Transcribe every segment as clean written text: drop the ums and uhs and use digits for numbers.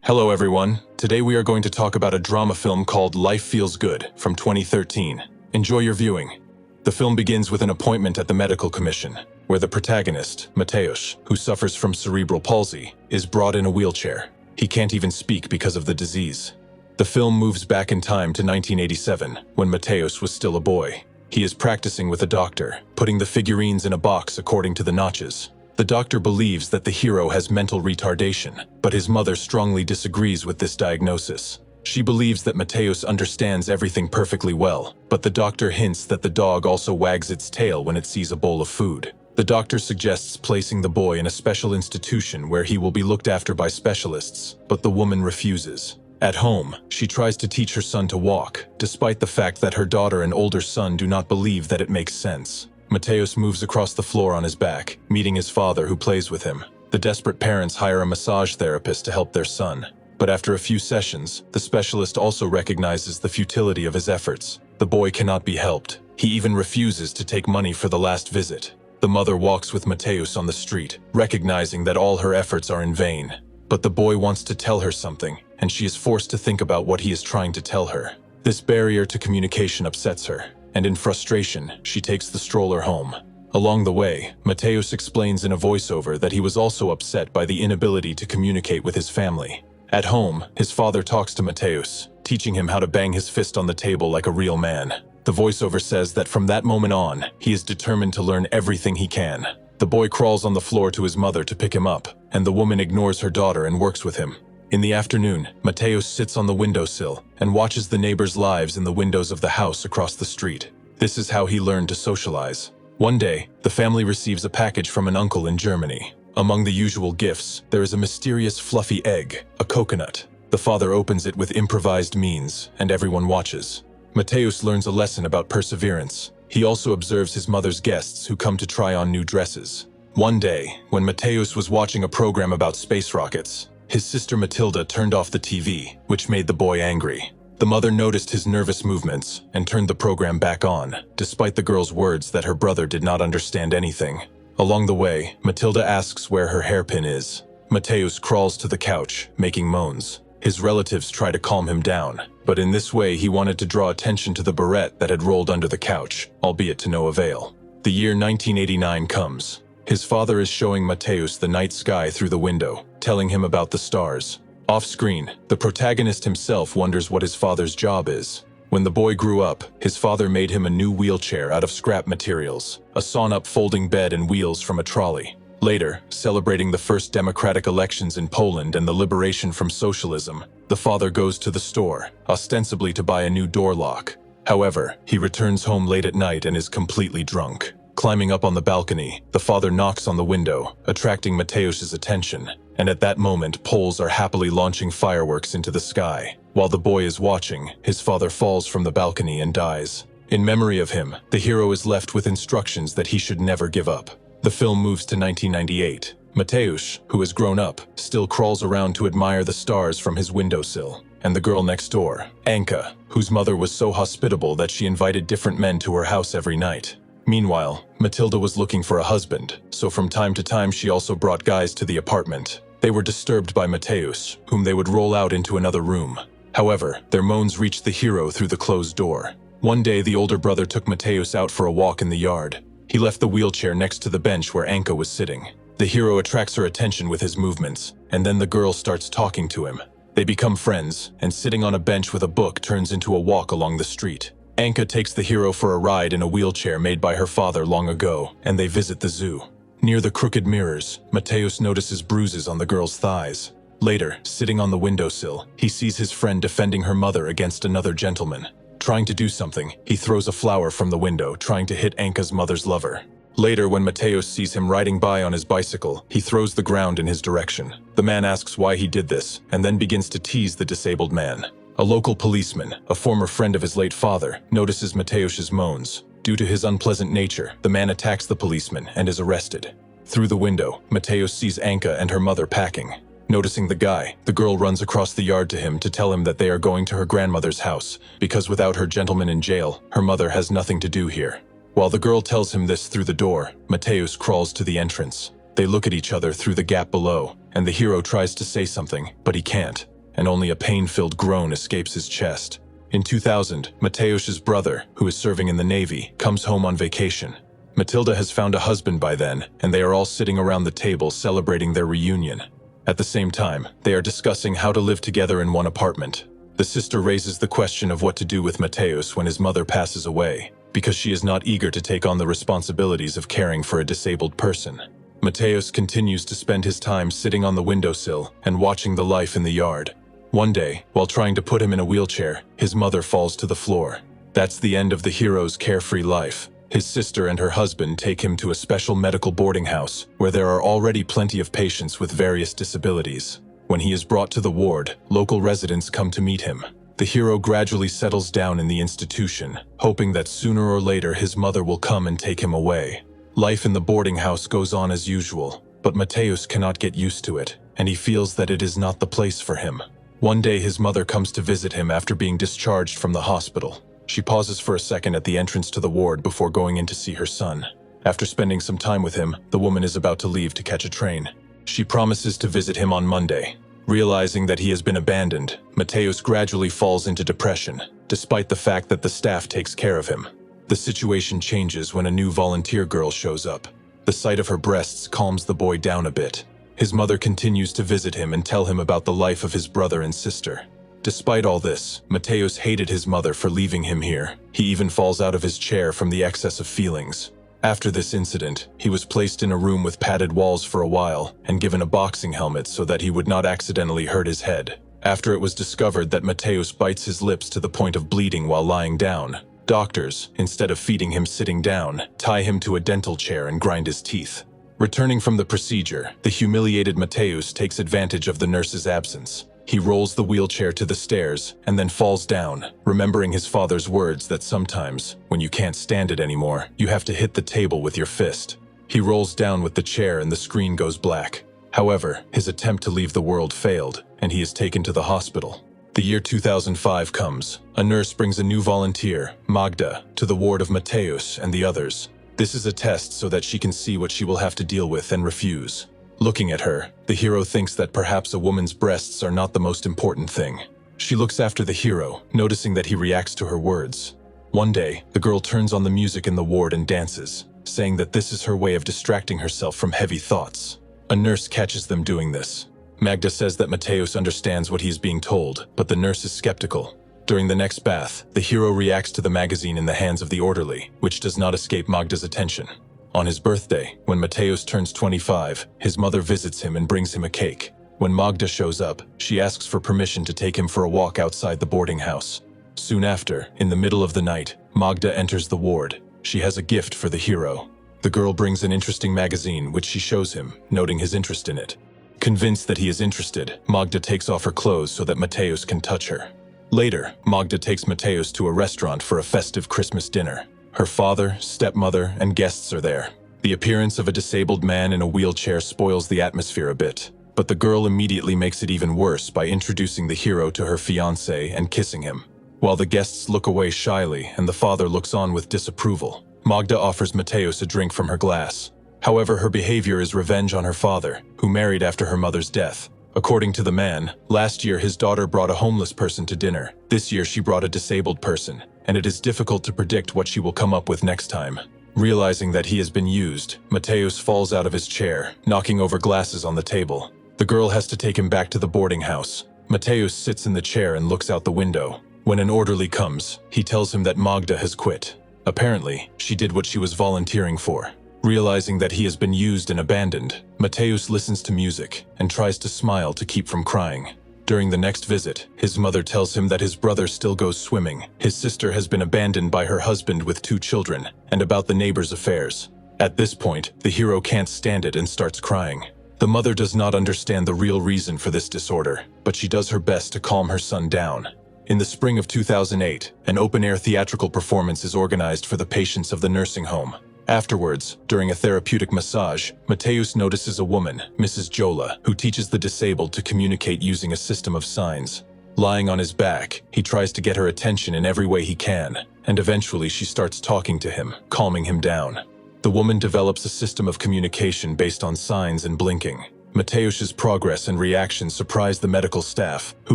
Hello everyone, today we are going to talk about a drama film called Life Feels Good from 2013. Enjoy your viewing. The film begins with an appointment at the medical commission, where the protagonist, Mateusz, who suffers from cerebral palsy, is brought in a wheelchair. He can't even speak because of the disease. The film moves back in time to 1987, when Mateusz was still a boy. He is practicing with a doctor, putting the figurines in a box according to the notches. The doctor believes that the hero has mental retardation, but his mother strongly disagrees with this diagnosis. She believes that Mateusz understands everything perfectly well, but the doctor hints that the dog also wags its tail when it sees a bowl of food. The doctor suggests placing the boy in a special institution where he will be looked after by specialists, but the woman refuses. At home, she tries to teach her son to walk, despite the fact that her daughter and older son do not believe that it makes sense. Mateusz moves across the floor on his back, meeting his father who plays with him. The desperate parents hire a massage therapist to help their son. But after a few sessions, the specialist also recognizes the futility of his efforts. The boy cannot be helped. He even refuses to take money for the last visit. The mother walks with Mateusz on the street, recognizing that all her efforts are in vain. But the boy wants to tell her something, and she is forced to think about what he is trying to tell her. This barrier to communication upsets her, and in frustration, she takes the stroller home. Along the way, Mateusz explains in a voiceover that he was also upset by the inability to communicate with his family. At home, his father talks to Mateusz, teaching him how to bang his fist on the table like a real man. The voiceover says that from that moment on, he is determined to learn everything he can. The boy crawls on the floor to his mother to pick him up, and the woman ignores her daughter and works with him. In the afternoon, Mateusz sits on the windowsill and watches the neighbors' lives in the windows of the house across the street. This is how he learned to socialize. One day, the family receives a package from an uncle in Germany. Among the usual gifts, there is a mysterious fluffy egg, a coconut. The father opens it with improvised means, and everyone watches. Mateusz learns a lesson about perseverance. He also observes his mother's guests who come to try on new dresses. One day, when Mateusz was watching a program about space rockets, his sister Matilda turned off the TV, which made the boy angry. The mother noticed his nervous movements and turned the program back on, despite the girl's words that her brother did not understand anything. Along the way, Matilda asks where her hairpin is. Mateusz crawls to the couch, making moans. His relatives try to calm him down, but in this way he wanted to draw attention to the barrette that had rolled under the couch, albeit to no avail. The year 1989 comes. His father is showing Mateusz the night sky through the window, telling him about the stars. Off-screen, the protagonist himself wonders what his father's job is. When the boy grew up, his father made him a new wheelchair out of scrap materials, a sawn-up folding bed and wheels from a trolley. Later, celebrating the first democratic elections in Poland and the liberation from socialism, the father goes to the store, ostensibly to buy a new door lock. However, he returns home late at night and is completely drunk. Climbing up on the balcony, the father knocks on the window, attracting Mateusz's attention, and at that moment Poles are happily launching fireworks into the sky. While the boy is watching, his father falls from the balcony and dies. In memory of him, the hero is left with instructions that he should never give up. The film moves to 1998. Mateusz, who has grown up, still crawls around to admire the stars from his windowsill. And the girl next door, Anka, whose mother was so hospitable that she invited different men to her house every night. Meanwhile, Matilda was looking for a husband, so from time to time she also brought guys to the apartment. They were disturbed by Mateusz, whom they would roll out into another room. However, their moans reached the hero through the closed door. One day the older brother took Mateusz out for a walk in the yard. He left the wheelchair next to the bench where Anka was sitting. The hero attracts her attention with his movements, and then the girl starts talking to him. They become friends, and sitting on a bench with a book turns into a walk along the street. Anka takes the hero for a ride in a wheelchair made by her father long ago, and they visit the zoo. Near the crooked mirrors, Mateusz notices bruises on the girl's thighs. Later, sitting on the windowsill, he sees his friend defending her mother against another gentleman. Trying to do something, he throws a flower from the window, trying to hit Anka's mother's lover. Later, when Mateusz sees him riding by on his bicycle, he throws the ground in his direction. The man asks why he did this, and then begins to tease the disabled man. A local policeman, a former friend of his late father, notices Mateusz's moans. Due to his unpleasant nature, the man attacks the policeman and is arrested. Through the window, Mateusz sees Anka and her mother packing. Noticing the guy, the girl runs across the yard to him to tell him that they are going to her grandmother's house, because without her gentleman in jail, her mother has nothing to do here. While the girl tells him this through the door, Mateusz crawls to the entrance. They look at each other through the gap below, and the hero tries to say something, but he can't. and only a pain-filled groan escapes his chest. In 2000, Mateusz's brother, who is serving in the Navy, comes home on vacation. Matilda has found a husband by then, and they are all sitting around the table celebrating their reunion. At the same time, they are discussing how to live together in one apartment. The sister raises the question of what to do with Mateusz when his mother passes away, because she is not eager to take on the responsibilities of caring for a disabled person. Mateusz continues to spend his time sitting on the windowsill and watching the life in the yard. One day, while trying to put him in a wheelchair, his mother falls to the floor. That's the end of the hero's carefree life. His sister and her husband take him to a special medical boarding house, where there are already plenty of patients with various disabilities. When he is brought to the ward, local residents come to meet him. The hero gradually settles down in the institution, hoping that sooner or later his mother will come and take him away. Life in the boarding house goes on as usual, but Mateusz cannot get used to it, and he feels that it is not the place for him. One day his mother comes to visit him after being discharged from the hospital. She pauses for a second at the entrance to the ward before going in to see her son. After spending some time with him, the woman is about to leave to catch a train. She promises to visit him on Monday. Realizing that he has been abandoned, Mateusz gradually falls into depression, despite the fact that the staff takes care of him. The situation changes when a new volunteer girl shows up. The sight of her breasts calms the boy down a bit. His mother continues to visit him and tell him about the life of his brother and sister. Despite all this, Mateusz hated his mother for leaving him here. He even falls out of his chair from the excess of feelings. After this incident, he was placed in a room with padded walls for a while and given a boxing helmet so that he would not accidentally hurt his head. After it was discovered that Mateusz bites his lips to the point of bleeding while lying down, doctors, instead of feeding him sitting down, tie him to a dental chair and grind his teeth. Returning from the procedure, the humiliated Mateusz takes advantage of the nurse's absence. He rolls the wheelchair to the stairs and then falls down, remembering his father's words that sometimes, when you can't stand it anymore, you have to hit the table with your fist. He rolls down with the chair and the screen goes black. However, his attempt to leave the world failed, and he is taken to the hospital. The year 2005 comes. A nurse brings a new volunteer, Magda, to the ward of Mateusz and the others. This is a test so that she can see what she will have to deal with and refuse. Looking at her, the hero thinks that perhaps a woman's breasts are not the most important thing. She looks after the hero, noticing that he reacts to her words. One day, the girl turns on the music in the ward and dances, saying that this is her way of distracting herself from heavy thoughts. A nurse catches them doing this. Magda says that Mateusz understands what he is being told, but the nurse is skeptical. During the next bath, the hero reacts to the magazine in the hands of the orderly, which does not escape Magda's attention. On his birthday, when Mateusz turns 25, his mother visits him and brings him a cake. When Magda shows up, she asks for permission to take him for a walk outside the boarding house. Soon after, in the middle of the night, Magda enters the ward. She has a gift for the hero. The girl brings an interesting magazine, which she shows him, noting his interest in it. Convinced that he is interested, Magda takes off her clothes so that Mateusz can touch her. Later, Magda takes Mateusz to a restaurant for a festive Christmas dinner. Her father, stepmother, and guests are there. The appearance of a disabled man in a wheelchair spoils the atmosphere a bit, but the girl immediately makes it even worse by introducing the hero to her fiancé and kissing him. While the guests look away shyly and the father looks on with disapproval, Magda offers Mateusz a drink from her glass. However, her behavior is revenge on her father, who married after her mother's death. According to the man, last year his daughter brought a homeless person to dinner. This year she brought a disabled person, and it is difficult to predict what she will come up with next time. Realizing that he has been used, Mateusz falls out of his chair, knocking over glasses on the table. The girl has to take him back to the boarding house. Mateusz sits in the chair and looks out the window. When an orderly comes, he tells him that Magda has quit. Apparently, she did what she was volunteering for. Realizing that he has been used and abandoned, Mateusz listens to music and tries to smile to keep from crying. During the next visit, his mother tells him that his brother still goes swimming, his sister has been abandoned by her husband with 2 children, and about the neighbor's affairs. At this point, the hero can't stand it and starts crying. The mother does not understand the real reason for this disorder, but she does her best to calm her son down. In the spring of 2008, an open-air theatrical performance is organized for the patients of the nursing home. Afterwards, during a therapeutic massage, Mateusz notices a woman, Mrs. Jola, who teaches the disabled to communicate using a system of signs. Lying on his back, he tries to get her attention in every way he can, and eventually she starts talking to him, calming him down. The woman develops a system of communication based on signs and blinking. Mateusz's progress and reaction surprised the medical staff, who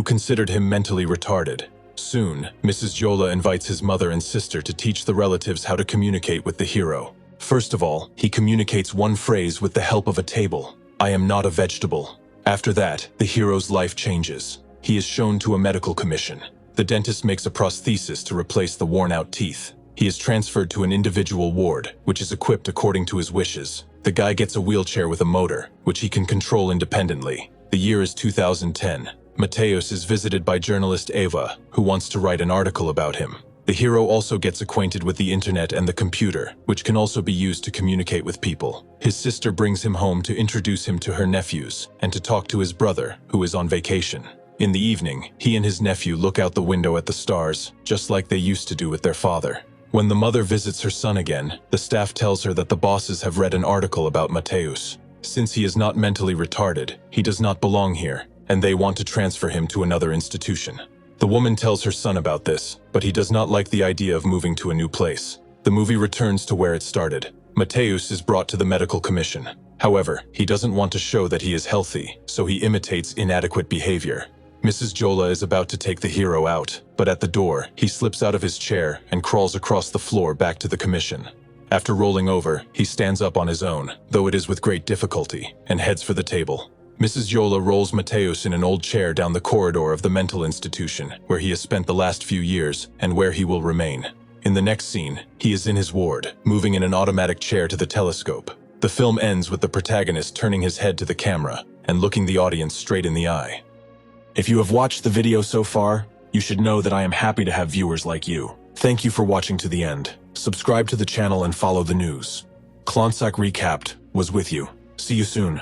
considered him mentally retarded. Soon, Mrs. Jola invites his mother and sister to teach the relatives how to communicate with the hero. First of all, he communicates one phrase with the help of a table: "I am not a vegetable." After that, the hero's life changes. He is shown to a medical commission. The dentist makes a prosthesis to replace the worn-out teeth. He is transferred to an individual ward, which is equipped according to his wishes. The guy gets a wheelchair with a motor, which he can control independently. The year is 2010. Mateusz is visited by journalist Eva, who wants to write an article about him. The hero also gets acquainted with the internet and the computer, which can also be used to communicate with people. His sister brings him home to introduce him to her nephews and to talk to his brother, who is on vacation. In the evening, he and his nephew look out the window at the stars, just like they used to do with their father. When the mother visits her son again, the staff tells her that the bosses have read an article about Mateusz. Since he is not mentally retarded, he does not belong here, and they want to transfer him to another institution. The woman tells her son about this, but he does not like the idea of moving to a new place. The movie returns to where it started. Mateusz is brought to the medical commission. However, he doesn't want to show that he is healthy, so he imitates inadequate behavior. Mrs. Jola is about to take the hero out, but at the door, he slips out of his chair and crawls across the floor back to the commission. After rolling over, he stands up on his own, though it is with great difficulty, and heads for the table. Mrs. Jola rolls Mateusz in an old chair down the corridor of the mental institution, where he has spent the last few years and where he will remain. In the next scene, he is in his ward, moving in an automatic chair to the telescope. The film ends with the protagonist turning his head to the camera and looking the audience straight in the eye. If you have watched the video so far, you should know that I am happy to have viewers like you. Thank you for watching to the end. Subscribe to the channel and follow the news. Klonsak Recapped was with you. See you soon.